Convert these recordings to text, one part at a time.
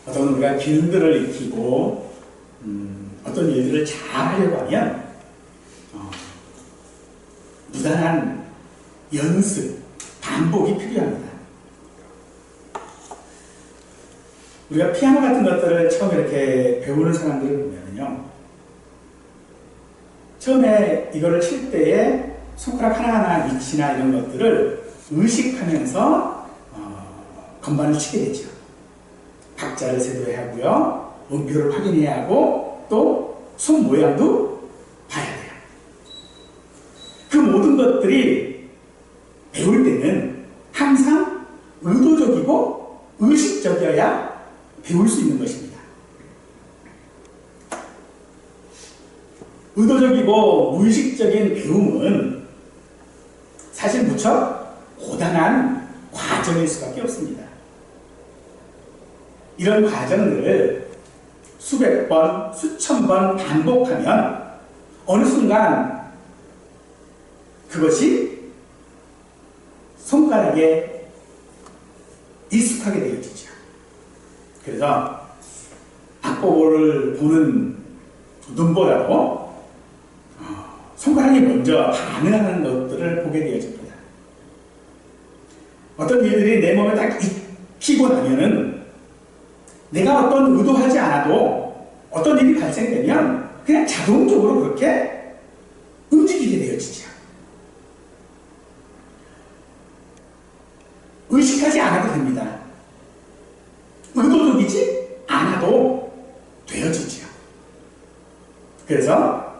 어떤 우리가 기능들을 익히고 어떤 일들을 잘 하려고 하면 무단한 연습, 반복이 필요합니다. 우리가 피아노 같은 것들을 처음 이렇게 배우는 사람들을 보면요, 처음에 이거를 칠 때에 손가락 하나하나 위치나 이런 것들을 의식하면서 건반을 치게 되죠. 박자를 세도해야 하고요, 음표를 확인해야 하고, 또 손 모양도 봐야 돼요. 그 모든 것들이 배울 때는 항상 의도적이고 의식적이어야 배울 수 있는 것입니다. 의도적이고 무의식적인 배움은 사실 무척 고단한 과정일 수밖에 없습니다. 이런 과정들을 수백 번, 수천 번 반복하면 어느 순간 그것이 손가락에 익숙하게 되어지죠. 그래서 악보를 보는 눈보다도 손가락이 먼저 반응하는 것들을 보게 되어집니다. 어떤 일들이 내 몸에 딱 익히고 나면은 내가 어떤 의도하지 않아도 어떤 일이 발생되면 그냥 자동적으로 그렇게 움직이게 되어지죠. 의식하지 않아도 됩니다. 의도적이지 않아도 되어지죠. 그래서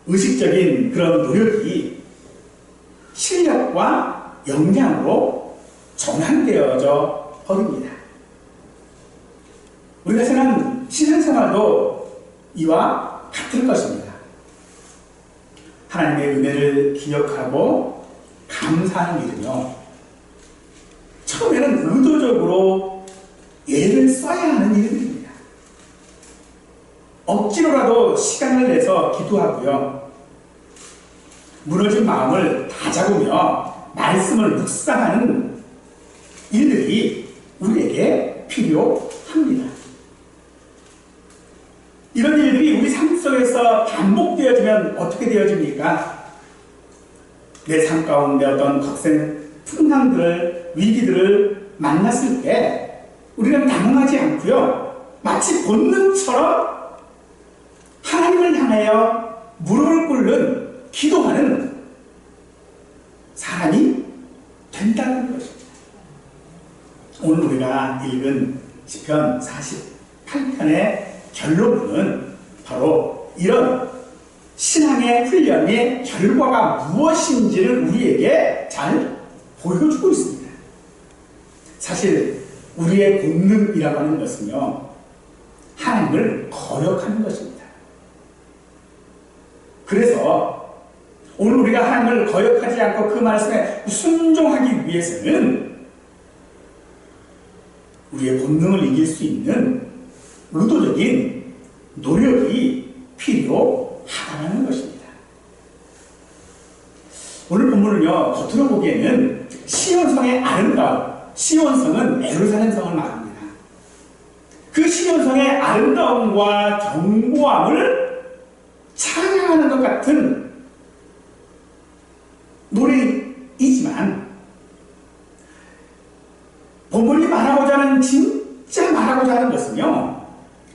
의식적인 그런 노력이 실력과 역량으로 전환되어져 버립니다. 우리가 생각하는 신앙생활도 이와 같은 것입니다. 하나님의 은혜를 기억하고 감사하는 일은요, 처음에는 의도적으로 애를 써야 하는 일들입니다. 억지로라도 시간을 내서 기도하고요, 무너진 마음을 다잡으며 말씀을 묵상하는 일들이 우리에게 필요합니다. 이런 일들이 우리 삶 속에서 반복되어지면 어떻게 되어집니까? 내 삶 가운데 어떤 거센 풍랑들을, 위기들을 만났을 때 우리는 당황하지 않고요, 마치 본능처럼 하나님을 향하여 무릎을 꿇는 기도하는 사람이 된다는 것입니다. 오늘 우리가 읽은 시편 48편의 결론은 바로 이런 신앙의 훈련의 결과가 무엇인지를 우리에게 잘 보여주고 있습니다. 사실 우리의 본능이라고 하는 것은요, 하나님을 거역하는 것입니다. 그래서 오늘 우리가 하나님을 거역하지 않고 그 말씀에 순종하기 위해서는 우리의 본능을 이길 수 있는 의도적인 노력이 필요하다는 것입니다. 오늘 본문은요, 겉으로 보기에는 시온성의 아름다움, 시온성은 예루살렘 성을 말합니다. 그 시온성의 아름다움과 견고함을 찬양하는 것 같은 노래이지만, 본문이 말하고자 하는, 진짜 말하고자 하는 것은요,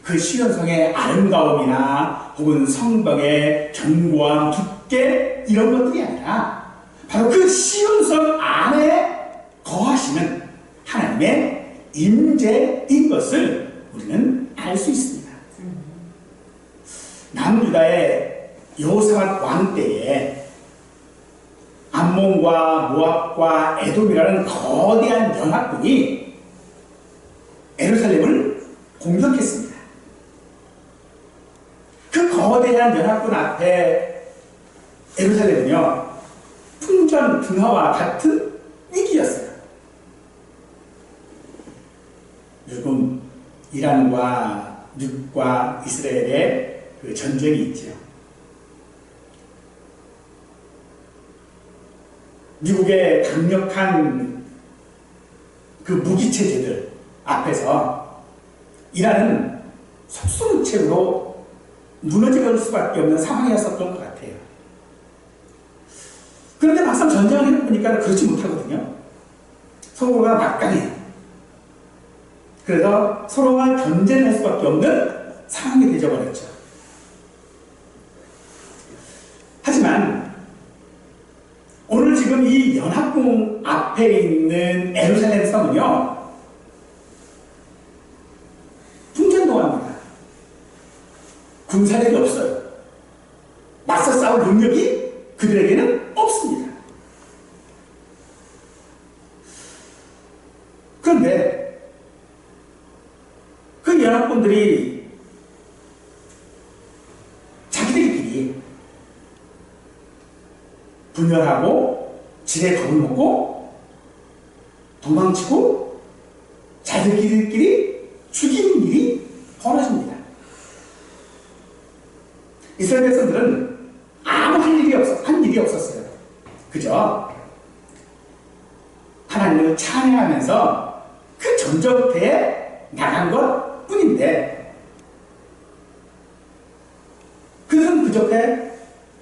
그 시온성의 아름다움이나 혹은 성벽의 견고함, 두께, 이런 것들이 아니라 바로 그 시온성 안에 거하시는 하나님의 임재인 것을 우리는 알 수 있습니다. 남유다의 여호사밧 왕 때에 암몬과 모압과 에돔이라는 거대한 연합군이 예루살렘을 공격했습니다. 그 거대한 연합군 앞에 예루살렘은요, 풍전등화와 같은 위기였어요. 요즘 이란과 미국과 이스라엘의 그 전쟁이 있죠. 미국의 강력한 그 무기체제들 앞에서 이라는 속수무책으로 무너질 수밖에 없는 상황이었었던 것 같아요. 그런데 막상 전쟁을 해보니까 그렇지 못하거든요. 서로가 막강해요. 그래서 서로가 견제를 할 수밖에 없는 상황이 되어버렸죠. 하지만 오늘 지금 이 연합궁 앞에 있는 예루살렘 성은요, 풍전도합니다. 군사력이 없어요. 맞서 싸울 능력이 그들에게는 없습니다. 그런데 그 연합군들이 자기들끼리 분열하고 지레 겁을 먹고 도망치고 자기들끼리 죽이는 일이 벌어집니다. 이스라엘 백성들은 아무 한 일이 없었어요. 그저 하나님을 찬양하면서 그 전쟁터에 나간 것 뿐인데, 그들은 그저께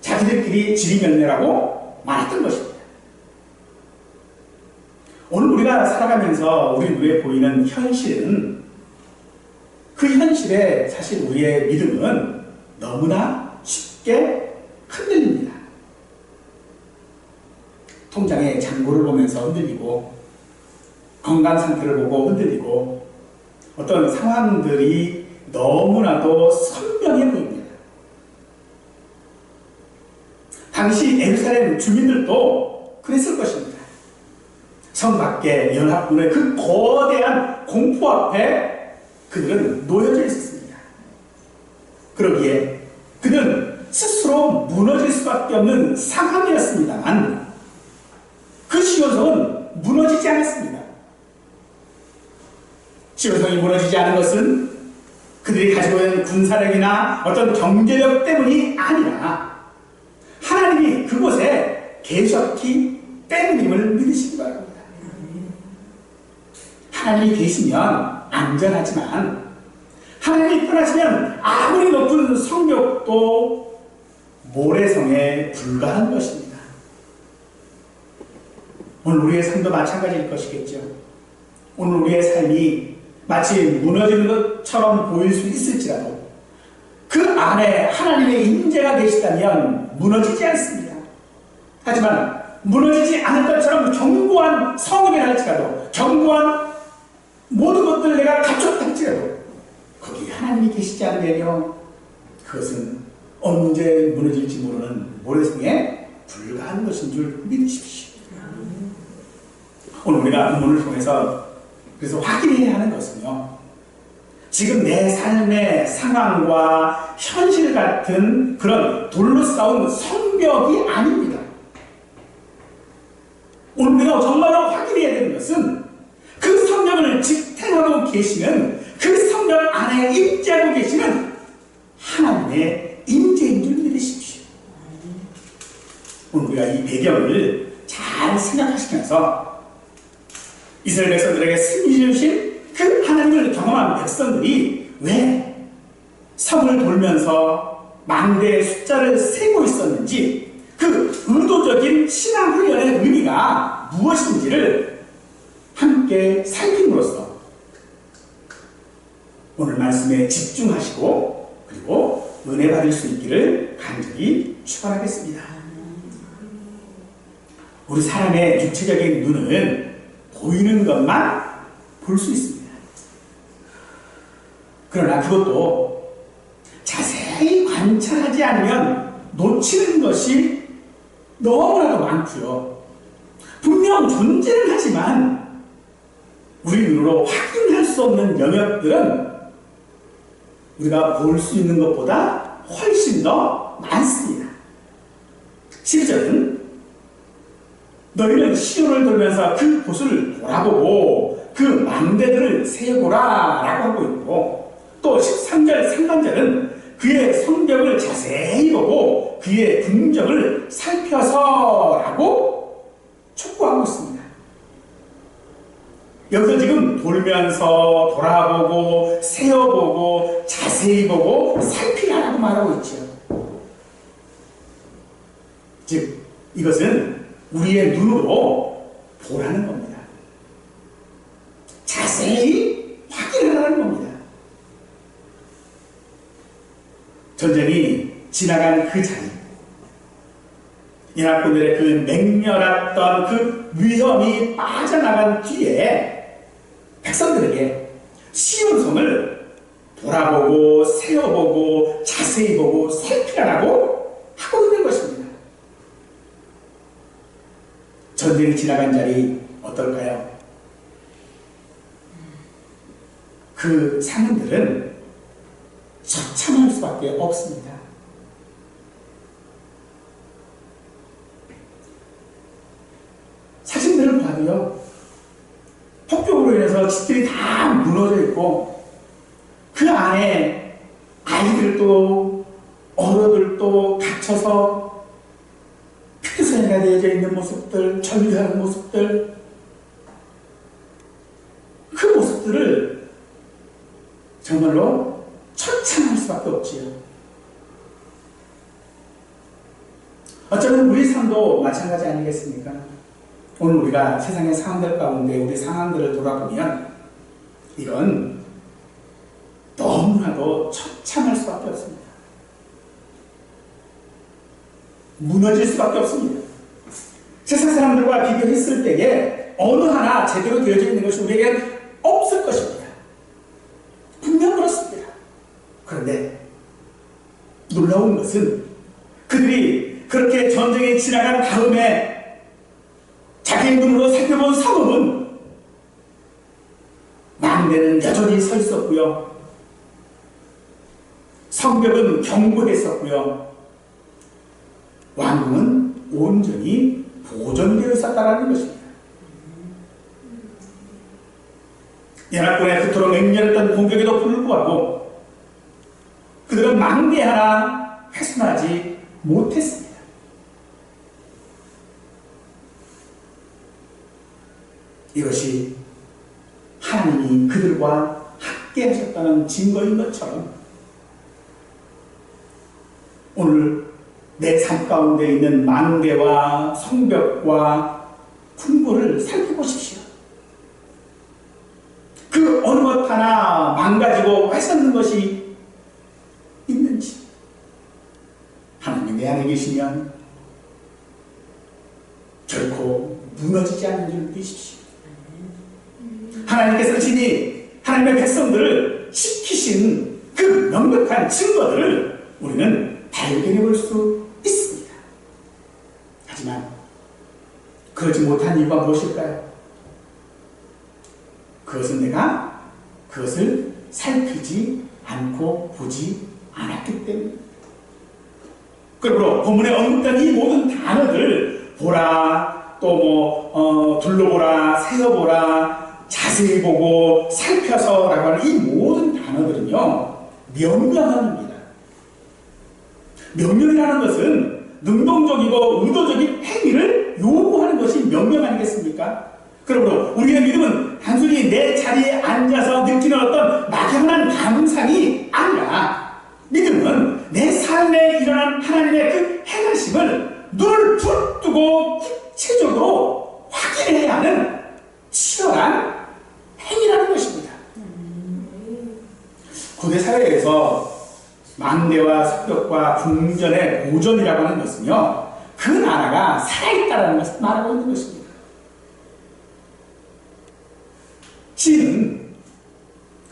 자기들끼리 지리멸렬하고 말했던 것입니다. 오늘 우리가 살아가면서 우리 눈에 보이는 현실은, 그 현실에 사실 우리의 믿음은 너무나 쉽게 흔들립니다. 통장의 잔고를 보면서 흔들리고, 건강 상태를 보고 흔들리고, 어떤 상황들이 너무나도 선명해 보입니다. 당시 예루살렘 주민들도 그랬을 것입니다. 성 밖에 연합군의 그 거대한 공포 앞에 그들은 놓여져 있었습니다. 그러기에 그들은 스스로 무너질 수밖에 없는 상황이었습니다만, 그 시온성은 무너지지 않았습니다. 시온성이 무너지지 않은 것은 그들이 가지고 있는 군사력이나 어떤 경제력 때문이 아니라 하나님이 그곳에 계셨기 때문임을 믿으시기 바랍니다. 하나님이 계시면 안전하지만, 하나님이 떠나시면 아무리 높은 성벽도 모래성에 불과한 것입니다. 오늘 우리의 삶도 마찬가지일 것이겠죠. 오늘 우리의 삶이 마치 무너지는 것처럼 보일 수 있을지라도 그 안에 하나님의 임재가 계시다면 무너지지 않습니다. 하지만 무너지지 않을 것처럼 견고한 성읍이라 할지라도, 견고한 모든 것들을 내가 갖췄다 할지라도 거기 하나님이 계시지 않으면요, 그것은 언제 무너질지 모르는 모래성에 불과한 것인 줄 믿으십시오. 오늘 우리가 본문을 통해서 그래서 확인해야 하는 것은요, 지금 내 삶의 상황과 현실 같은 그런 돌로 쌓은 성벽이 아닙니다. 오늘 우리가 정말로 확인해야 되는 것은 그 성벽을 지탱하고 계시는, 그 성벽 안에 임재하고 계시는 하나님의 임재인 줄 믿으십시오. 오늘 우리가 이 배경을 잘 생각하시면서 이스라엘 백성들에게 승리 주신 그 하나님을 경험한 백성들이 왜 성을 돌면서 망대의 숫자를 세고 있었는지, 그 의도적인 신앙 훈련의 의미가 무엇인지를 함께 살핌으로써 오늘 말씀에 집중하시고 그리고 은혜 받을 수 있기를 간절히 축원하겠습니다. 우리 사람의 육체적인 눈은 보이는 것만 볼 수 있습니다. 그러나 그것도 자세히 관찰하지 않으면 놓치는 것이 너무나도 많고요. 분명 존재는 하지만 우리 눈으로 확인할 수 없는 영역들은 우리가 볼 수 있는 것보다 훨씬 더 많습니다. 10절은 너희는 시온을 돌면서 그 곳을 돌아보고 그 망대들을 세보라 라고 하고 있고, 또 13절 상반절은 그의 성벽을 자세히 보고 그의 궁정을 살펴서 라고 촉구하고 있습니다. 여기서 지금 돌면서 돌아보고 세어보고 자세히 보고 살피라고 말하고 있죠. 즉 이것은 우리의 눈으로 보라는 겁니다. 자세히 확인하라는 겁니다. 전쟁이 지나간 그 자리, 연합군들의 그 맹렬했던 그 위험이 빠져나간 뒤에 백성들에게 시온성을 돌아보고 세어보고 자세히 보고 살피라고 하고 있는 것입니다. 전쟁이 지나간 자리 어떨까요? 그 상인들은 처참할 수밖에 없습니다. 사진들을 봐도요, 폭격으로 인해서 집들이 다 무너져 있고 그 안에 아이들도 어른들도 갇혀서 피투성이가 되어져 있는 모습들, 전류하는 모습들, 그 모습들을 정말로 처참할 수밖에 없지요. 어쩌면 우리 삶도 마찬가지 아니겠습니까? 오늘 우리가 세상의 상황들 가운데 우리 상황들을 돌아보면 이건 너무나도 처참할 수밖에 없습니다. 무너질 수밖에 없습니다. 세상 사람들과 비교했을 때에 어느 하나 제대로 되어져 있는 것이 우리에게는 없을 것입니다. 분명 그렇습니다. 그런데 놀라운 것은 그들이 그렇게 전쟁이 지나간 다음에 자기 눈으로 살펴본 상업은 망대는 여전히 서 있었고요. 성벽은 견고했었고요. 왕궁은 온전히 보존되어 있었다는 것입니다. 연합군의 그토록 맹렬했던 공격에도 불구하고 그들은 망대 하나 훼손하지 못했습니다. 이것이 하나님이 그들과 함께 하셨다는 증거인 것처럼 오늘 내 삶 가운데 있는 망대와 성벽과 궁궐을 살펴보십시오. 그 어느 것 하나 망가지고 훼손된 것이 있는지 하나님 내 안에 계시면 결코 무너지지 않는 줄 믿으십시오. 하나님께서 친히 하나님의 백성들을 지키신 그 명백한 증거들을 우리는 발견해 볼 수 있습니다. 하지만 그러지 못한 이유가 무엇일까요? 그것은 내가 그것을 살피지 않고 보지 않았기 때문입니다. 그러므로 본문에 언급된 이 모든 단어들, 보라, 또 둘러보라, 세어보라, 자세히 보고 살펴서라고 하는 이 모든 단어들은요, 명령합니다. 명령이라는 것은 능동적이고 의도적인 행위를 요구하는 것이 명령 아니겠습니까? 그러므로 우리의 믿음은 단순히 내 자리에 앉아서 느끼는 어떤 막연한 감상이 아니라 믿음은 내 삶에 일어난 하나님의 그 행하심을 눈을 붙들고 구체적으로 확인해야 하는 치열한 행위라는 것입니다. 고대 사회에서 망대와 성벽과 궁전의 보존이라고 하는 것은요, 그 나라가 살아있다는 것을 말하고 있는 것입니다. 시인은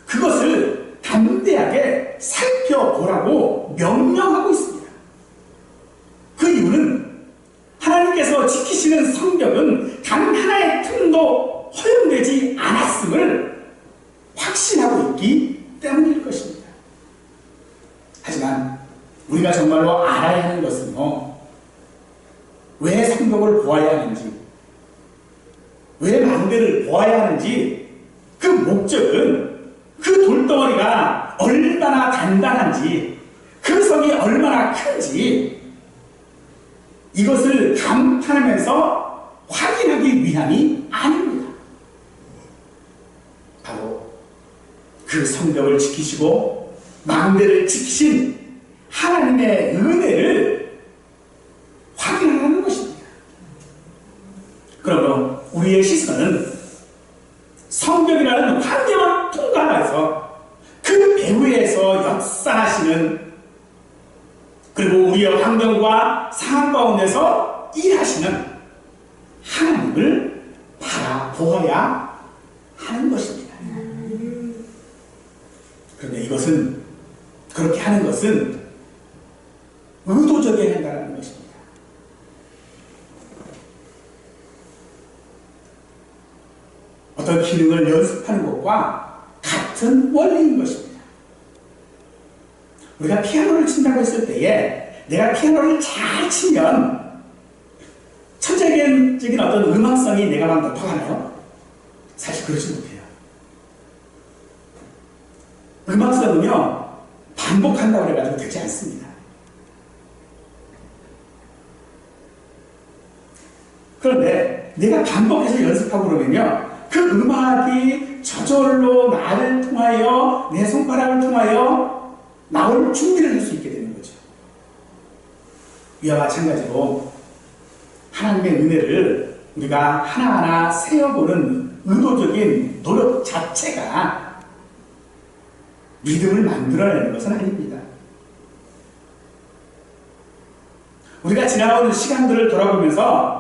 그것을 담대하게 살펴보라고 명령하고 있습니다. 그 이유는 하나님께서 지키시는 성벽은 단 하나의 틈도 허용되지 않았음을 확신하고 있기 때문일 것입니다. 하지만 우리가 정말로 알아야 하는 것은요, 왜 성벽을 보아야 하는지, 왜 망대를 보아야 하는지, 그 목적은 그 돌덩어리가 얼마나 단단한지, 그 성이 얼마나 큰지 이것을 감탄하면서 확인하기 위함이 아닙니다. 그 성벽을 지키시고 망대를 지키신 하나님의 은혜를 확인하는 것입니다. 그러므로 우리의 시선은 성벽이라는 환경을 통과해서 그 배후에서 역사하시는, 그리고 우리의 환경과 상황 가운데서 일하시는 하나님을 바라보아야 하는 것입니다. 그런데 이것은, 그렇게 하는 것은 의도적이어야 한다는 것입니다. 어떤 기능을 연습하는 것과 같은 원리인 것입니다. 우리가 피아노를 친다고 했을 때에 내가 피아노를 잘 치면 천재적인 어떤 음악성이 내가만 높아가나요? 사실 그렇지 못해요. 음악성은요, 반복한다고 해가지고 되지 않습니다. 그런데 내가 반복해서 연습하고 그러면요, 그 음악이 저절로 나를 통하여, 내 손가락을 통하여 나올 준비를 할 수 있게 되는 거죠. 이와 마찬가지로 하나님의 은혜를 우리가 하나하나 세어보는 의도적인 노력 자체가 믿음을 만들어내는 것은 아닙니다. 우리가 지나오는 시간들을 돌아보면서,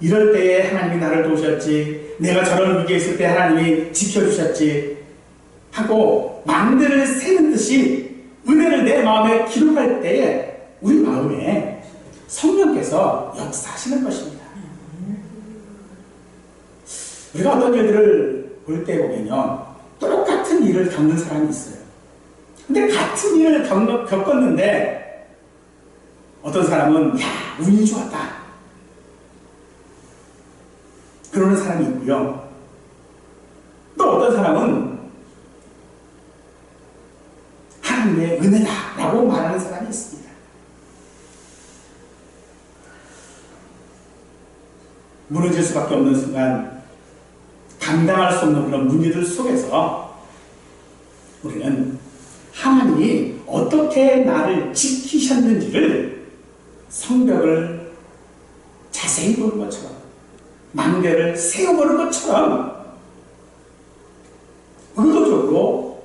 이럴 때에 하나님이 나를 도우셨지, 내가 저런 위기에 있을 때 하나님이 지켜주셨지 하고 망대를 세는 듯이 은혜를 내 마음에 기록할 때에 우리 마음에 성령께서 역사하시는 것입니다. 우리가 어떤 일들을 볼 때 보면요, 똑같은 일을 겪는 사람이 있어요. 근데 같은 일을 겪었는데 어떤 사람은 운이 좋았다 그러는 사람이 있고요. 또 어떤 사람은 하나님의 은혜다라고 말하는 사람이 있습니다. 무너질 수밖에 없는 순간, 감당할 수 없는 그런 문제들 속에서 우리는 하나님이 어떻게 나를 지키셨는지를 성벽을 자세히 보는 것처럼, 망대를 세워보는 것처럼 의도적으로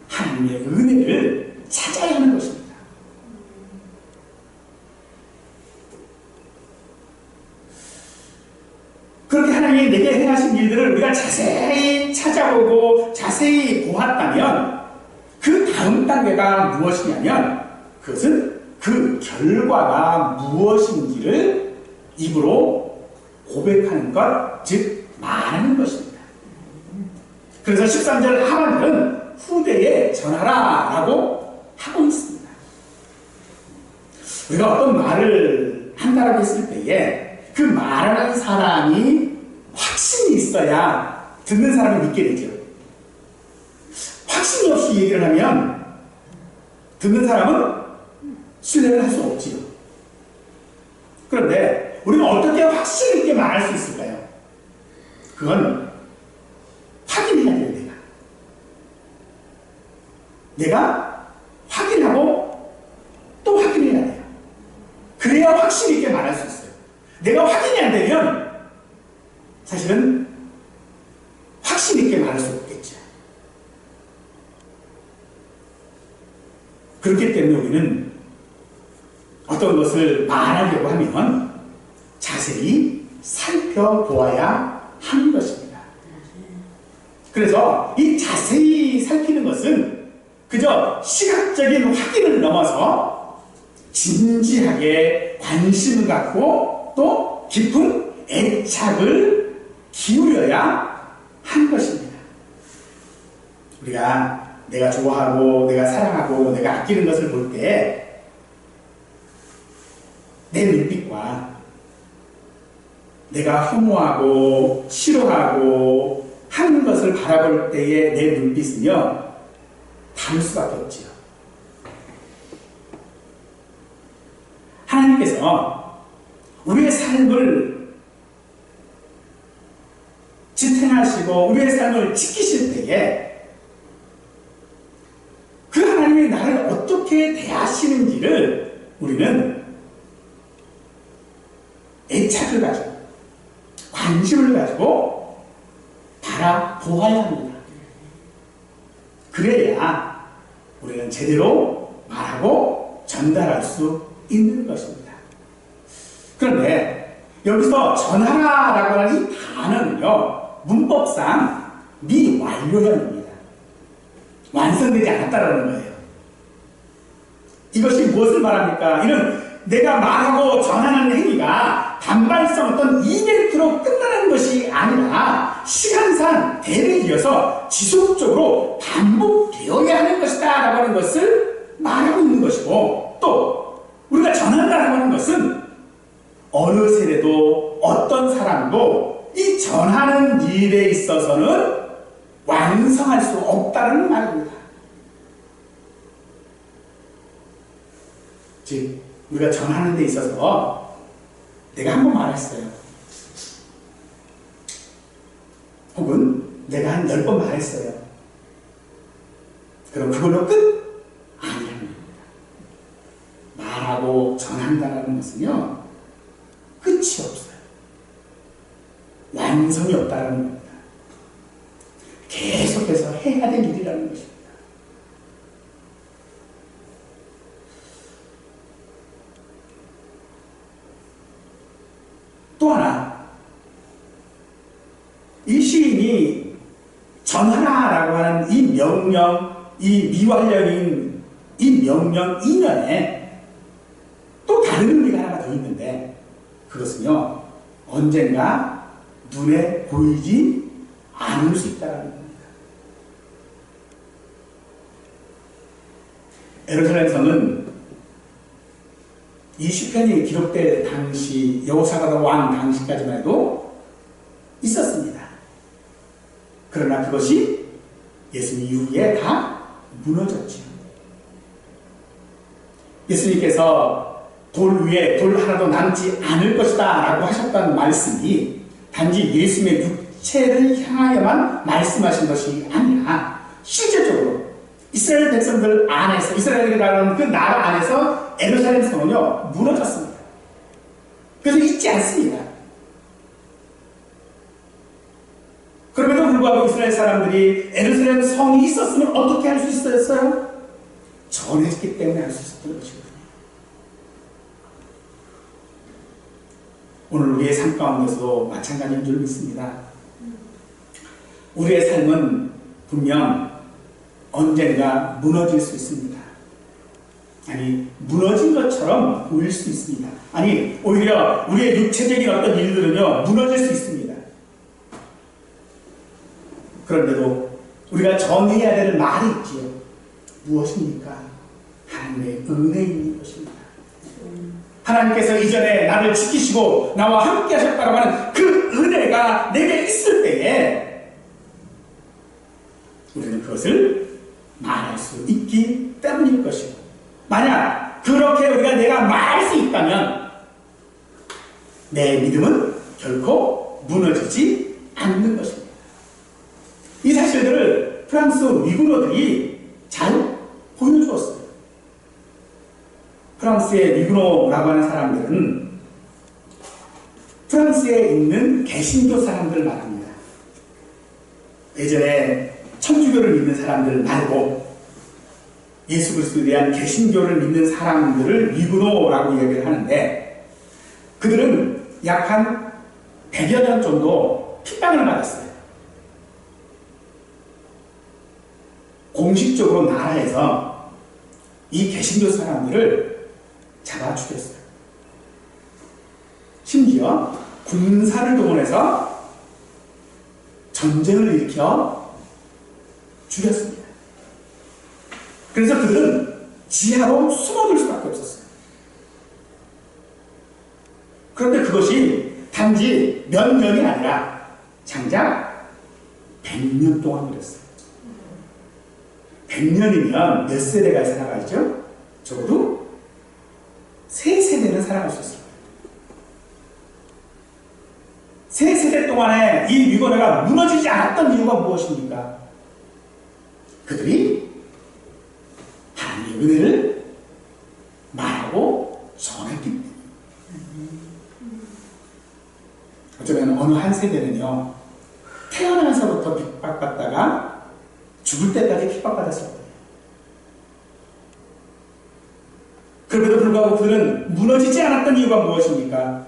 하나님의 은혜를 찾아야 하는 것입니다. 그렇게 하나님이 내게 행하신 일들을 우리가 자세히 찾아보고 자세히 보았다면 그 다음 단계가 무엇이냐면, 그것은 그 결과가 무엇인지를 입으로 고백하는 것, 즉 말하는 것입니다. 그래서 13절 하반절은 후대에 전하라 라고 하고 있습니다. 우리가 어떤 말을 한다라고 했을 때에 그 말하는 사람이 확신이 있어야 듣는 사람이 믿게 되죠. 확신이 없이 얘기를 하면 듣는 사람은 신뢰를 할 수 없지요. 그런데 우리는 어떻게 확신 있게 말할 수 있을까요? 그건 확인해야 돼요. 내가 확인하고 또 확인해야 돼요. 그래야 확신 있게 말할 수 있어요. 내가 확인이 안 되면 사실은 확신 있게 말할 수 없겠죠. 그렇기 때문에 우리는 어떤 것을 말하려고 하면 자세히 살펴보아야 하는 것입니다. 그래서 이 자세히 살피는 것은 그저 시각적인 확인을 넘어서 진지하게 관심을 갖고 또 깊은 애착을 기울여야 하는 것입니다. 우리가 내가 좋아하고 내가 사랑하고 내가 아끼는 것을 볼 때 내 눈빛과 내가 혐오하고 싫어하고 하는 것을 바라볼 때의 내 눈빛은요, 다를 수밖에 없지요. 하나님께서 우리의 삶을 지탱하시고 우리의 삶을 지키실 때에 어떻게 대하시는지를 우리는 애착을 가지고 관심을 가지고 바라보아야 합니다. 그래야 우리는 제대로 말하고 전달할 수 있는 것입니다. 그런데 여기서 전하라라고 하는 이 단어는요, 문법상 미완료형입니다. 완성되지 않았다라는 거예요. 이것이 무엇을 말합니까? 이는 내가 말하고 전하는 행위가 단발성 어떤 이벤트로 끝나는 것이 아니라 시간상 대를 이어서 지속적으로 반복되어야 하는 것이다 라고 하는 것을 말하고 있는 것이고, 또 우리가 전한다라고 하는 것은 어느 세대도 어떤 사람도 이 전하는 일에 있어서는 완성할 수 없다는 말입니다. 즉 우리가 전하는 데 있어서 내가 한 번 말했어요. 혹은 내가 한 10번 말했어요. 그럼 그걸로 끝? 아니라는 겁니다. 말하고 전한다는 것은요, 끝이 없어요. 완성이 없다는 겁니다. 계속해서 해야 될 일이라는 것입니다. 또 하나, 이 시인이 전하라라고 하는 이 명령, 이 미완료인 이 명령 이면에 또 다른 의미가 하나가 더 있는데, 그것은요, 언젠가 눈에 보이지 않을 수 있다는 겁니다. 예루살렘 성은 이 시편이 기록될 당시, 여호사밧 왕 당시까지만 해도 있었습니다. 그러나 그것이 예수님 이후에 다 무너졌죠. 예수님께서 돌 위에 돌 하나도 남지 않을 것이다 라고 하셨던 말씀이 단지 예수님의 육체를 향하여만 말씀하신 것이 아니라 실제적으로 이스라엘 백성들 안에서, 이스라엘이라는 그 나라 안에서 예루살렘 성은요, 무너졌습니다. 그래서 있지 않습니다. 그럼에도 불구하고 이스라엘 사람들이 예루살렘 성이 있었으면 어떻게 할 수 있었어요? 전했기 때문에 할 수 있었던 것이거든요. 오늘 우리의 삶 가운데서도 마찬가지인 줄 믿습니다. 우리의 삶은 분명 언젠가 무너질 수 있습니다. 아니, 무너진 것처럼 보일 수 있습니다. 아니, 오히려 우리의 육체적인 어떤 일들은요, 무너질 수 있습니다. 그런데도 우리가 전해야 될 말이 있지요. 무엇입니까? 하나님의 은혜인 것입니다. 하나님께서 이전에 나를 지키시고 나와 함께 하셨다고 하는 그 은혜가 내게 있을 때에 우리는 그것을 말할 수 있기 때문일 것이고, 만약 그렇게 내가 말할 수 있다면 내 믿음은 결코 무너지지 않는 것입니다. 이 사실들을 프랑스 위구노들이 잘 보여주었어요. 프랑스의 위구노라고 하는 사람들은 프랑스에 있는 개신교 사람들을 말합니다. 예전에 천주교를 믿는 사람들 말고 예수 그리스도에 대한 개신교를 믿는 사람들을 위구노라고 얘기를 하는데, 그들은 약 한 100여 년 정도 핍박을 받았어요. 공식적으로 나라에서 이 개신교 사람들을 잡아 죽였어요. 심지어 군사를 동원해서 전쟁을 일으켜 죽였습니다. 그래서 그들은 지하로 숨어들 수밖에 없었어요. 그런데 그것이 단지 몇 년이 아니라 장작 100년 동안 그랬어요. 100년이면 몇 세대가 살아가죠? 적어도 3세대는 살아갈 수 있어요. 3세대 동안에 이 위고노가 무너지지 않았던 이유가 무엇입니까? 그들이 하나님의 은혜를 어쩌면 어느 한 세대는요, 태어나서부터 핍박받다가 죽을 때까지 핍박받았을 거예요. 그럼에도 불구하고 그들은 무너지지 않았던 이유가 무엇입니까?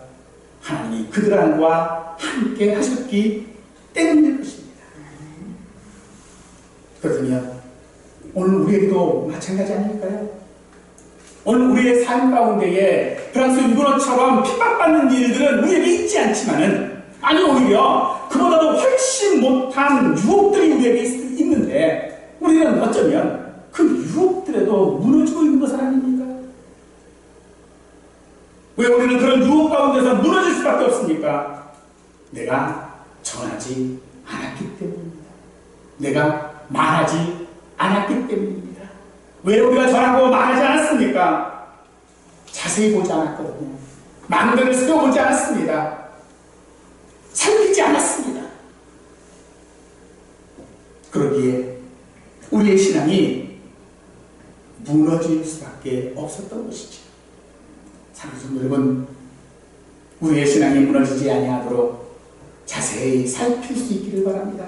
하나님이 그들과 함께 하셨기 때문일 것입니다. 그렇다면 오늘 우리에게도 마찬가지 아닐까요? 오늘 우리의 삶 가운데에 프랑스 유군어처럼 핍박받는 일들은 우리에게 있지 않지만은, 아니 오히려 그보다도 훨씬 못한 유혹들이 우리에게 있는데 우리는 어쩌면 그 유혹들에도 무너지고 있는 것은 아닙니까? 왜 우리는 그런 유혹 가운데서 무너질 수밖에 없습니까? 내가 전하지 않았기 때문입니다. 내가 말하지 않았기 때문입니다. 왜 우리가 전하고 말하지 않았습니까? 자세히 보지 않았거든요. 망대를 세워보지 않았습니다. 살피지 않았습니다. 그러기에 우리의 신앙이 무너질 수밖에 없었던 것이죠. 사랑하는 성도 여러분, 우리의 신앙이 무너지지 아니하도록 자세히 살필 수 있기를 바랍니다.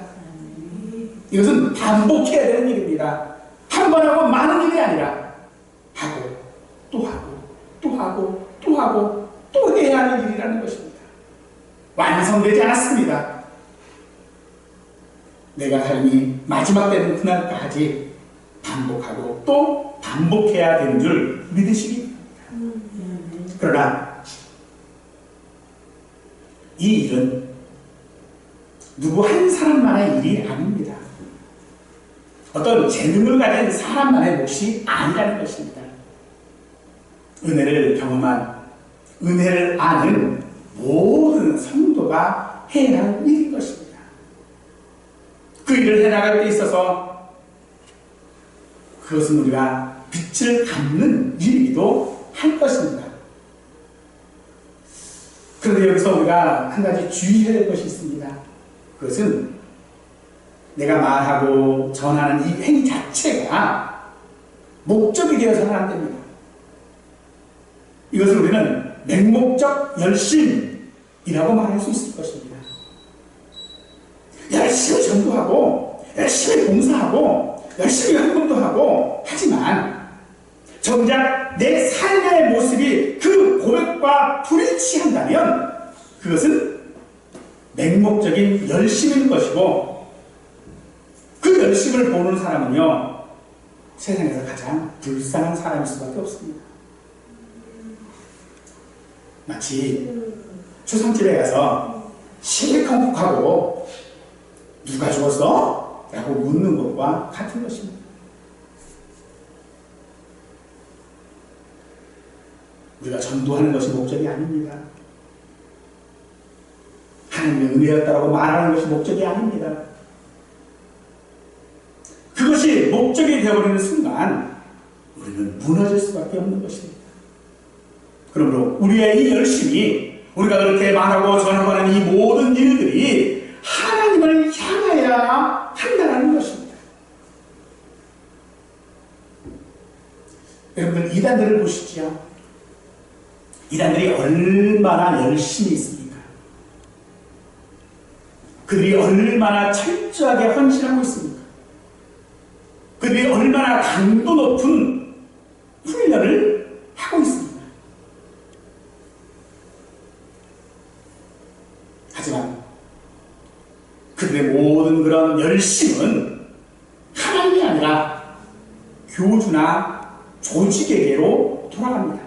이것은 반복해야 되는 일입니다. 한 번 하고 많은 일이 아니라 하고 또 하고 또 하고 또 하고 또 해야 하는 일이라는 것입니다. 완성되지 않았습니다. 내가 삶이 마지막 되는 그날까지 반복하고 또 반복해야 되는 줄 믿으시기 바랍니다. 그러나 이 일은 누구 한 사람만의 일이 아닙니다. 어떤 재능을 가진 사람만의 몫이 아니라는 것입니다. 은혜를 경험한, 은혜를 아는 모든 성도가 해야 할 일인 것입니다. 그 일을 해나갈 때 있어서 그것은 우리가 빛을 갖는 일이기도 할 것입니다. 그런데 여기서 우리가 한 가지 주의해야 될 것이 있습니다. 그것은 내가 말하고 전하는 이 행위 자체가 목적이 되어서는 안 됩니다. 이것을 우리는 맹목적 열심이라고 말할 수 있을 것입니다. 열심히 전도하고 열심히 봉사하고 열심히 헌금도 하고 하지만 정작 내 삶의 모습이 그 고백과 불일치한다면 그것은 맹목적인 열심인 것이고, 그 열심을 보는 사람은요 세상에서 가장 불쌍한 사람일 수밖에 없습니다. 마치 초상집에 가서 시리컨국하고 누가 죽었어? 라고 묻는 것과 같은 것입니다. 우리가 전도하는 것이 목적이 아닙니다. 하나님의 은혜였다라고 말하는 것이 목적이 아닙니다. 그것이 목적이 되어버리는 순간 우리는 무너질 수밖에 없는 것입니다. 그러므로 우리의 이 열심이, 우리가 그렇게 말하고 전하고 하는 이 모든 일들이 하나님을 향하여야 한다는 것입니다. 여러분들 이단들을 보시지요. 이단들이 얼마나 열심히 있습니까? 그들이 얼마나 철저하게 헌신하고 있습니까? 그들이 얼마나 강도 높은 훈련을 하고 있습니다. 하지만 그들의 모든 그런 열심은 하나님이 아니라 교주나 조직에게로 돌아갑니다.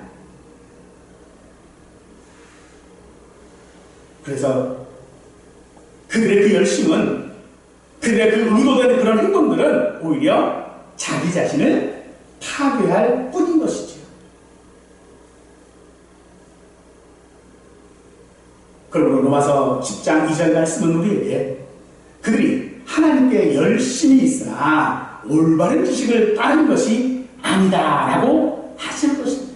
그래서 그들의 그 열심은, 그들의 그 의도된 그런 행동들은 오히려 자기 자신을 파괴할 뿐인 것이죠. 그러므로 로마서 10장 2절 말씀은 우리에게 그들이 하나님께 열심히 있으나 올바른 지식을 따른 것이 아니다 라고 하시는 것입니다.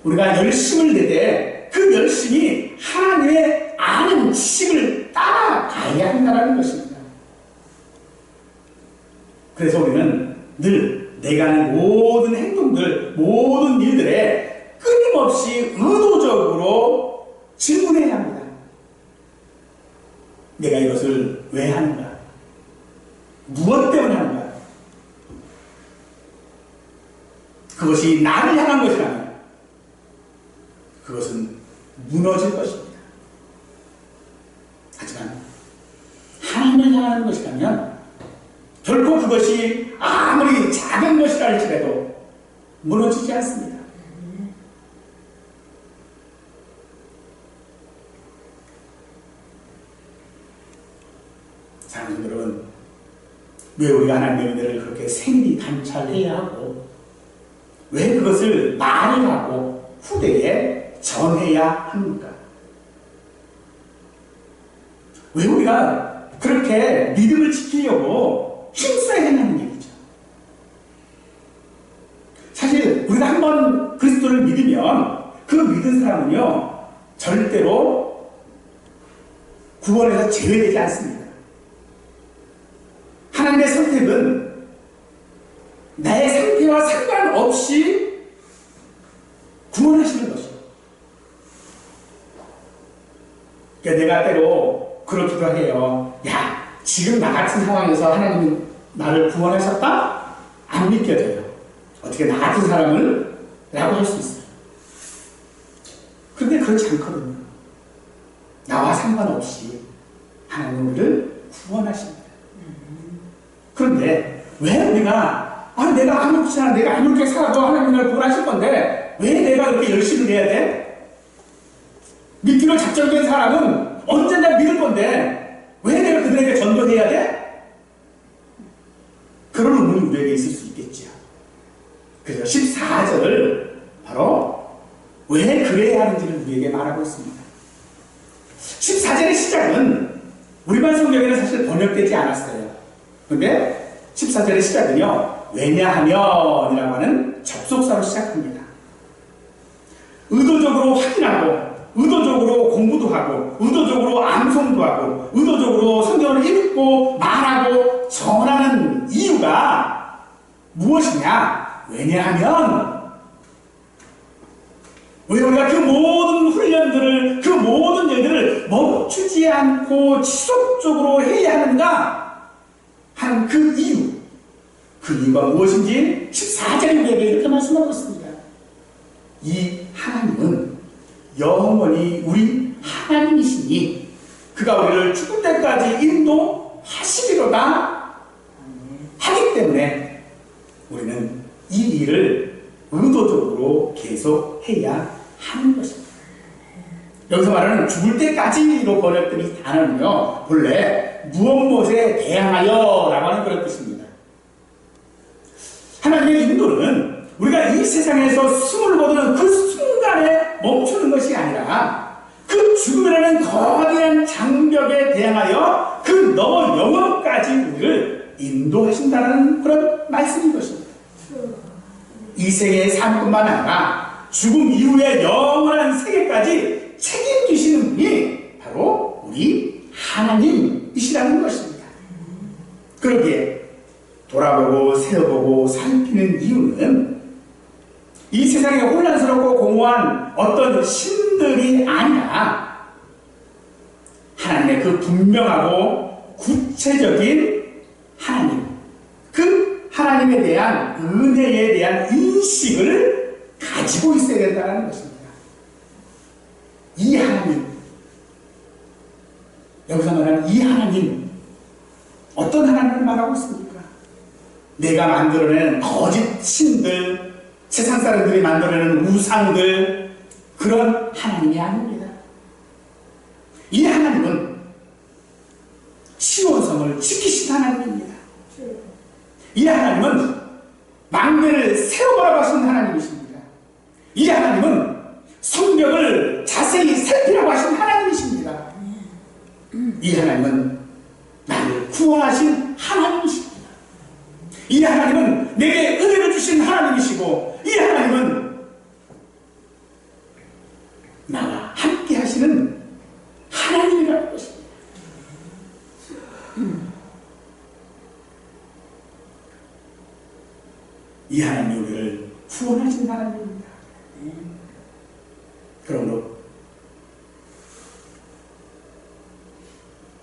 우리가 열심을 내되 그 열심이 하나님의 아는 지식을 따라가야 한다는 것입니다. 그래서 우리는 늘 내가 하는 모든 행동들, 모든 일들에 끊임없이 의도적으로 내가 이것을 왜 하는가? 무엇 때문에 하는가? 그것이 나를 향한 것이라면 그것은 무너질 것입니다. 하지만 하나님을 향하는 것이라면 결코 그것이 아무리 작은 것이라 할지라도 무너지지 않습니다. 사랑하는 여러분, 왜 우리가 하나님의 은혜를 그렇게 생리 관찰해야 하고 왜 그것을 말을 하고 후대에 전해야 합니까? 왜 우리가 그렇게 믿음을 지키려고 힘써야 된다는 얘기죠. 사실 우리가 한번 그리스도를 믿으면 그 믿은 사람은요 절대로 구원에서 제외되지 않습니다. 하나님의 선택은 나의 상태와 상관없이 구원하시는 것이요. 그러니까 내가 때로 그렇기도 해요. 야, 지금 나 같은 상황에서 하나님이 나를 구원하셨다? 안 믿겨져요. 어떻게 나 같은 사람을? 라고 할 수 있어요. 그런데 그렇지 않거든요. 나와 상관없이 하나님은 우리를 구원하십니다. 그런데 왜 우리가 내가 아무렇지 않아, 내가 아무렇게 살아도 하나님이 나를 구원하실 건데 왜 내가 그렇게 열심히 해야 돼? 믿기로 작정된 사람은 언젠가 믿을 건데 왜 내가 그들에게 전도해야 돼? 그런 의문이 우리에게 있을 수 있겠죠. 그래서 14절을 바로 왜 그래야 하는지를 우리에게 말하고 있습니다. 14절의 시작은 우리말 성경에는 사실 번역되지 않았어요. 그런데 14절의 시작은요, 왜냐하면 이라고 하는 접속사로 시작합니다. 의도적으로 확인하고, 의도적으로 공부도 하고, 의도적으로 암송도 하고, 의도적으로 성경을 읽고 말하고 전하는 이유가 무엇이냐? 왜냐하면 왜 우리가 그 모든 훈련들을, 그 모든 일들을 멈추지 않고 지속적으로 해야 하는가? 하는 그 이유, 그 이유가 무엇인지 14절에 우리에게 이렇게 말씀하고 있습니다. 이 하나님은 영원히 우리 하나님이시니 그가 우리를 죽을 때까지 인도하시리로다 하기 때문에 우리는 이 일을 의도적으로 계속해야 하는 것입니다. 여기서 말하는 죽을 때까지로 번역된 이 단어는요, 본래 무엇무엇에 대항하여 라고 하는 그런 뜻입니다. 하나님의 인도는 우리가 이 세상에서 숨을 거두는 그 순간에 멈추는 것이 아니라 그 죽음이라는 거대한 장벽에 대항하여 그 너머 영원까지 우리를 인도하신다는 그런 말씀인 것입니다. 이 세계의 삶뿐만 아니라 죽음 이후의 영원한 세계까지 책임지시는 분이 바로 우리 하나님이시라는 것입니다. 그러기에 돌아보고 세어보고 살피는 이유는 이 세상에 혼란스럽고 공허한 어떤 신들이 아니라 하나님의 그 분명하고 구체적인 하나님, 그 하나님에 대한 은혜에 대한 인식을 가지고 있어야 된다는 것입니다. 이 하나님, 여기서 말하는 이 하나님, 어떤 하나님을 말하고 있습니까? 내가 만들어내는 거짓 신들, 세상 사람들이 만들어내는 우상들, 그런 하나님이 아닙니다. 이 하나님은 시온성을 지키신 하나님입니다. 이 하나님은 망대를 세워보라고 하신 하나님이십니다. 이 하나님은 성벽을 자세히 살피라고 하신 하나님이십니다. 이 하나님은 나를 구원하신 하나님이십니다. 이 하나님은 내게 은혜를 주신 하나님이시고, 이 하나님은 나와 함께 하시는 하나님이라는 것입니다. 이 하나님이 우리를 구원하신 하나님입니다. 그러므로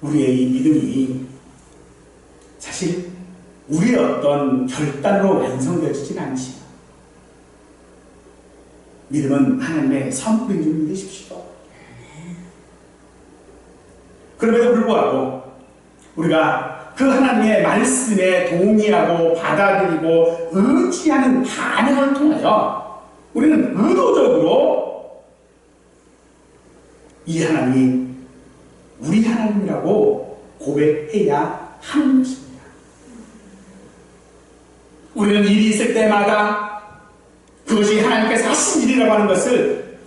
우리의 이 믿음이 사실 우리의 어떤 결단으로 완성되어지진 않지만 믿음은 하나님의 선물인 줄 믿으십시오. 그럼에도 불구하고 우리가 그 하나님의 말씀에 동의하고 받아들이고 의지하는 반응을 통하여 우리는 의도적으로 이 하나님이 우리 하나님이라고 고백해야 하는 것입니다. 우리는 일이 있을 때마다 그것이 하나님께서 하신 일이라고 하는 것을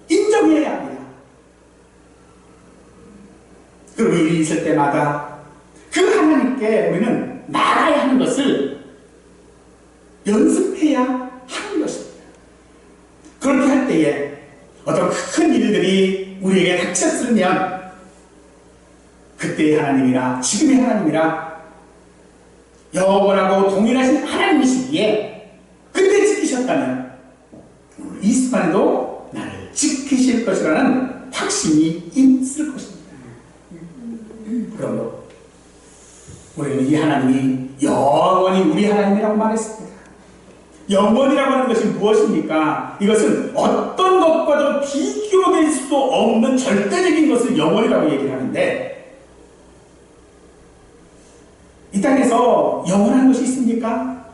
인정해야 합니다. 그리고 일이 있을 때마다 그 하나님께 우리는 나가야 하는 것을 연습해야 하는 것입니다. 그렇게 할 때에 어떤 큰 일들이 우리에게 닥쳤으면 그때의 하나님이라 지금의 하나님이라 영원하고 동일하신 하나님이시기에 그때 지키셨다면 이 순간에도 나를 지키실 것이라는 확신이 있을 것입니다. 그러므로 우리는 이 하나님이 영원히 우리 하나님이라고 말했습니다. 영원이라고 하는 것이 무엇입니까? 이것은 어떤 것과도 비교될 수도 없는 절대적인 것을 영원이라고 얘기를 하는데 이 땅에서 영원한 것이 있습니까?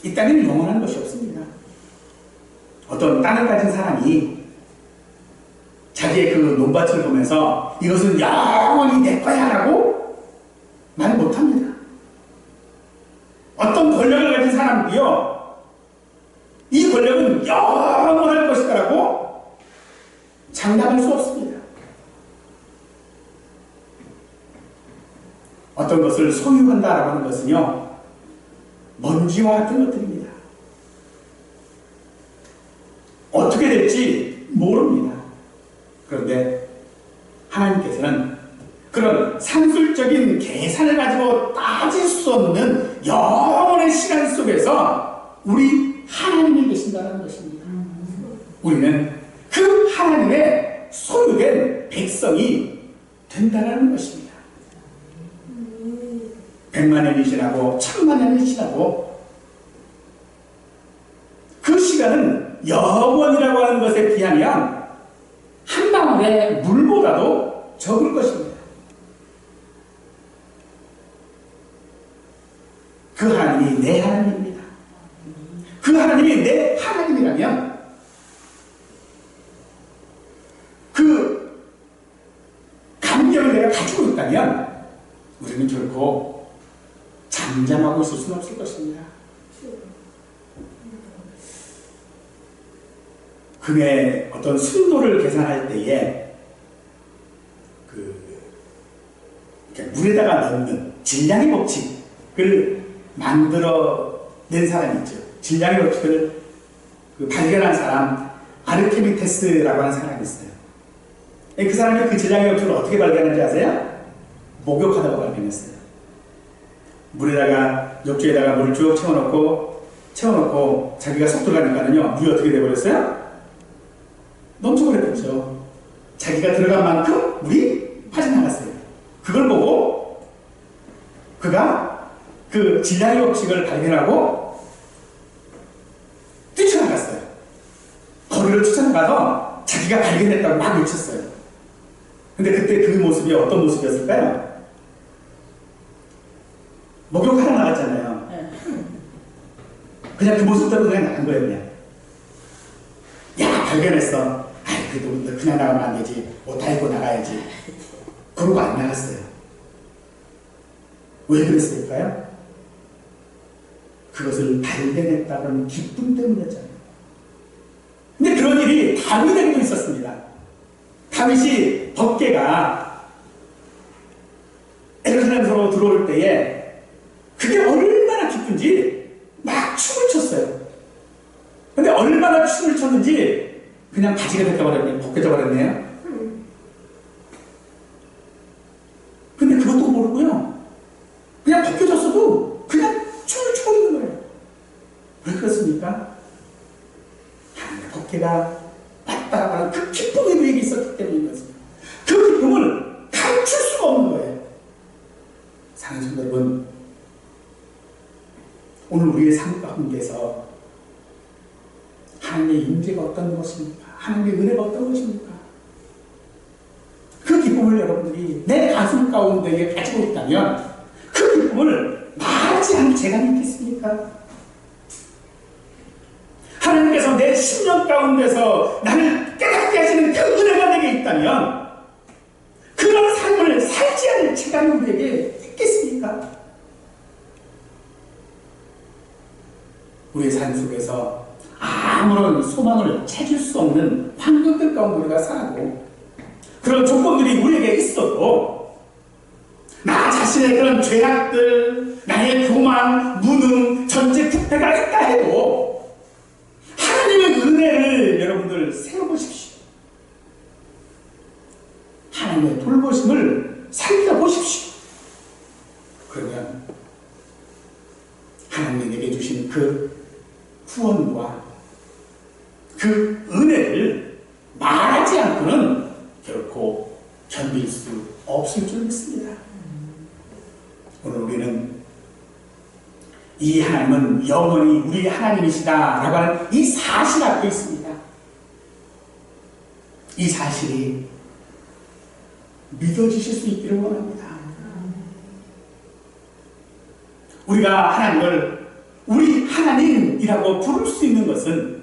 이 땅에는 영원한 것이 없습니다. 어떤 땅을 가진 사람이 자기의 그 논밭을 보면서 이것은 영원히 내 거야 라고 말 못합니다. 어떤 권력을 가진 사람도요 이 권력은 영원할 것이다 라고 장담할 수 없습니다. 어떤 것을 소유한다라고 하는 것은요 먼지와 같은 것들입니다. 어떻게 될지 모릅니다. 그런데 하나님께서는 그런 산술적인 계산을 가지고 따질 수 없는 영원의 시간 속에서 우리 하나님이 계신다는 것입니다. 우리는 그 하나님의 소유된 백성이 된다는 것입니다. 100만 년이 지나고 1000만 년이 지나고 그 시간은 영원이라고 하는 것에 비하면 한 방울의 물보다도 적을 것입니다. 그 하나님이 내 하나님입니다. 그 하나님이 내 하나님이라면 그 감격을 내가 가지고 있다면 우리는 결코 잠잠하고 있을 수는 없을 것입니다. 금의 어떤 순도를 계산할 때에 물에다가 넣는 질량의 법칙을 만들어낸 사람이 있죠. 질량의 법칙을 발견한 사람 아르키미데스라고 하는 사람이 있어요. 그 사람이 그 질량의 법칙을 어떻게 발견했는지 아세요? 목욕하다가 발견했어요. 물에다가 욕조에다가 물을 쭉 채워놓고 자기가 속 들어가니까는요 물이 어떻게 돼버렸어요? 넘쳐버렸겠죠. 자기가 들어간 만큼 물이 빠져나갔어요. 그걸 보고 그가 그 질량의 법칙을 발견하고 뛰쳐나갔어요. 거리를 뛰쳐나가서 자기가 발견했다고 막 외쳤어요. 근데 그때 그 모습이 어떤 모습이었을까요? 목욕하러 나갔잖아요. 그냥 그 모습대로 그냥 나간 거예요, 그냥. 야, 발견했어. 아이, 그래도 그냥 나가면 안 되지. 옷 다 입고 나가야지. 그러고 안 나갔어요. 왜 그랬을까요? 그것을 발견했다는 기쁨 때문이었잖아요. 근데 그런 일이 다윗에게도 있었습니다. 다윗이 법궤가 예루살렘으로 들어올 때에 그게 얼마나 기쁜지 막 춤을 췄어요. 근데 얼마나 춤을 췄는지 그냥 바지가 벗겨져 버렸네요. 근데 그것도 모르고요. 그냥 벗겨졌어도 그냥 춤을 추고 있는 거예요. 왜 그렇습니까? 하나님의 법궤가 왔다 가는 그 기쁨이 우리에게 있었기 때문인 것입니다. 그 기쁨을 감출 수가 없는 거예요. 어떤 것입니까? 하나님의 은혜가 어떤 것입니까? 그 기쁨을 여러분들이 내 가슴 가운데 가지고 있다면 그 기쁨을 말하지 않을 제가 있겠습니까? 하나님께서 내 심령 가운데서 나를 깨닫게 하시는 그 은혜가 내게 있다면 그런 삶을 살지 않을 제가 우리에게 있겠습니까? 우리의 삶 속에서 아무런 소망을 찾을 수 없는 환경들 가운데 우리가 살아도 그런 조건들이 우리에게 있어도 나 자신의 그런 죄악들, 나의 교만, 무능, 전제부패가 있다 해도 하나님의 은혜를 여러분들 세워보십시오. 하나님의 돌보심을 살펴보십시오. 그러면 하나님이 내게 주신 그 구원과 그 은혜를 말하지 않고는 결코 견딜 수 없을 줄 믿습니다. 오늘 우리는 이 하나님은 영원히 우리 하나님이시다라고 하는 이 사실 앞에 있습니다. 이 사실이 믿어지실 수 있기를 원합니다. 우리가 하나님을 우리 하나님이라고 부를 수 있는 것은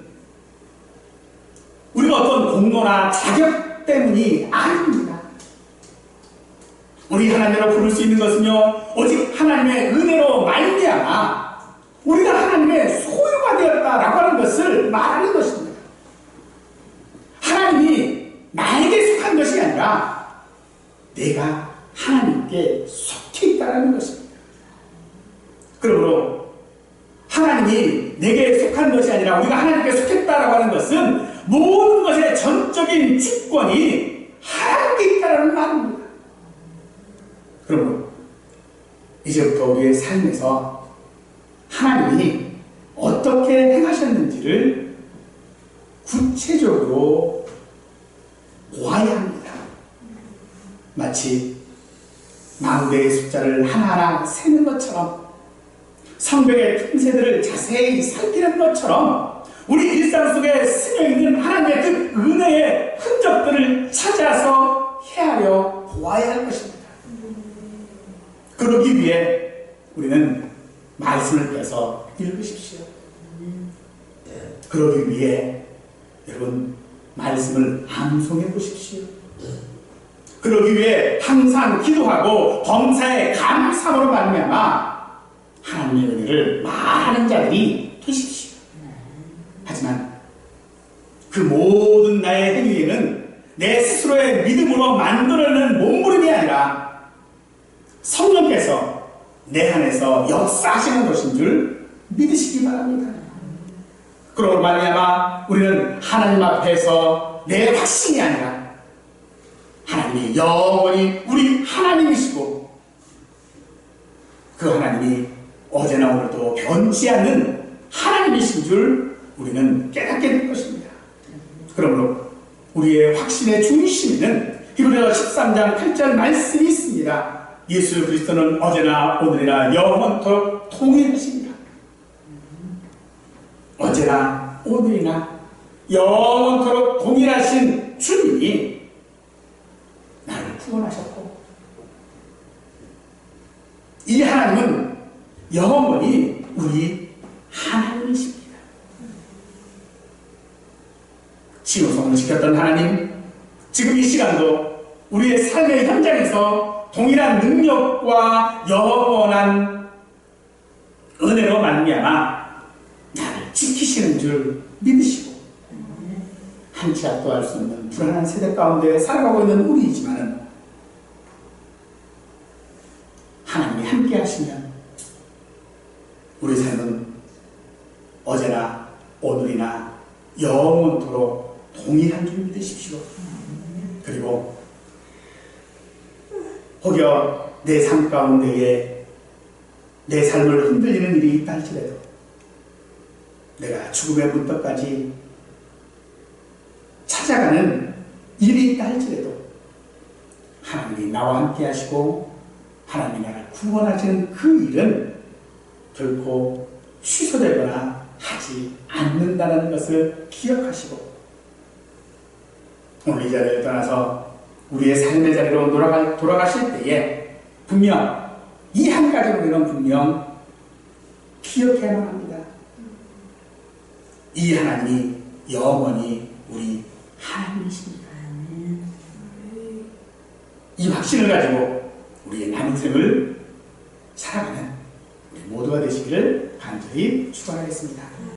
우리가 어떤 공로나 자격 때문이 아닙니다. 우리 하나님으로 부를 수 있는 것은요, 오직 하나님의 은혜로 말미암아 우리가 하나님의 소유가 되었다라고 하는 것을 말하는 것입니다. 하나님이 나에게 속한 것이 아니라 내가 하나님께 속해 있다는 것입니다. 그러므로 하나님이 내게 속한 것이 아니라 우리가 하나님께 속했다라고 하는 것은 모든 것의 전적인 주권이 하나님께 있다는 말입니다. 그러므로 이제부터 우리의 삶에서 하나님이 어떻게 행하셨는지를 구체적으로 보아야 합니다. 마치 망대의 숫자를 하나하나 세는 것처럼 성벽의 틈새들을 자세히 살피는 것처럼 우리 일상 속에 스며있는 하나님의 그 은혜의 흔적들을 찾아서 헤아려 보아야 할 것입니다. 그러기 위해 우리는 말씀을 펴서 읽으십시오. 그러기 위해 여러분 말씀을 암송해 보십시오. 그러기 위해 항상 기도하고 범사에 감사함으로 말미암아 하나님의 은혜를 말하는 자들이 되십시오. 하지만 그 모든 나의 행위에는 내 스스로의 믿음으로 만들어내는 몸부림이 아니라 성령께서 내 안에서 역사하시는 것인 줄 믿으시기 바랍니다. 그러고 말미암아 우리는 하나님 앞에서 내 확신이 아니라 하나님이 영원히 우리 하나님이시고 그 하나님이 어제나 오늘도 변치 않는 하나님이신 줄 우리는 깨닫게 될 것입니다. 그러므로 우리의 확신의 중심에는 히브리서 13장 8절 말씀이 있습니다. 예수 그리스도는 어제나 오늘이나 영원토록 동일하십니다. 어제나 오늘이나 영원토록 동일하신 주님이 나를 구원하셨고 이 하나님은 영원히 우리 하나님이십니다. 시온성을 지켰던 하나님, 지금 이 시간도 우리의 삶의 현장에서 동일한 능력과 영원한 은혜로 말미암아 나를 지키시는 줄 믿으시고 한 치 앞도 할 수 없는 불안한 세대 가운데 살아가고 있는 우리이지만은 하나님이 함께 하시면 우리 삶은 어제나 오늘이나 영원토록 동일한 줄 믿으십시오. 그리고 혹여 내 삶 가운데에 내 삶을 흔들리는 일이 있다 할지라도 내가 죽음의 문턱까지 찾아가는 일이 있다 할지라도 하나님이 나와 함께 하시고 하나님이 나를 구원하시는 그 일은 결코 취소되거나 하지 않는다는 것을 기억하시고 오늘 이 자리를 떠나서 우리의 삶의 자리로 돌아가실 때에 분명 이 한 가지로 우리는 분명 기억해야만 합니다. 이 하나님이 영원히 우리 하나님이십니다. 이 확신을 가지고 우리의 남은 생을 살아가는 우리 모두가 되시기를 간절히 축원하겠습니다.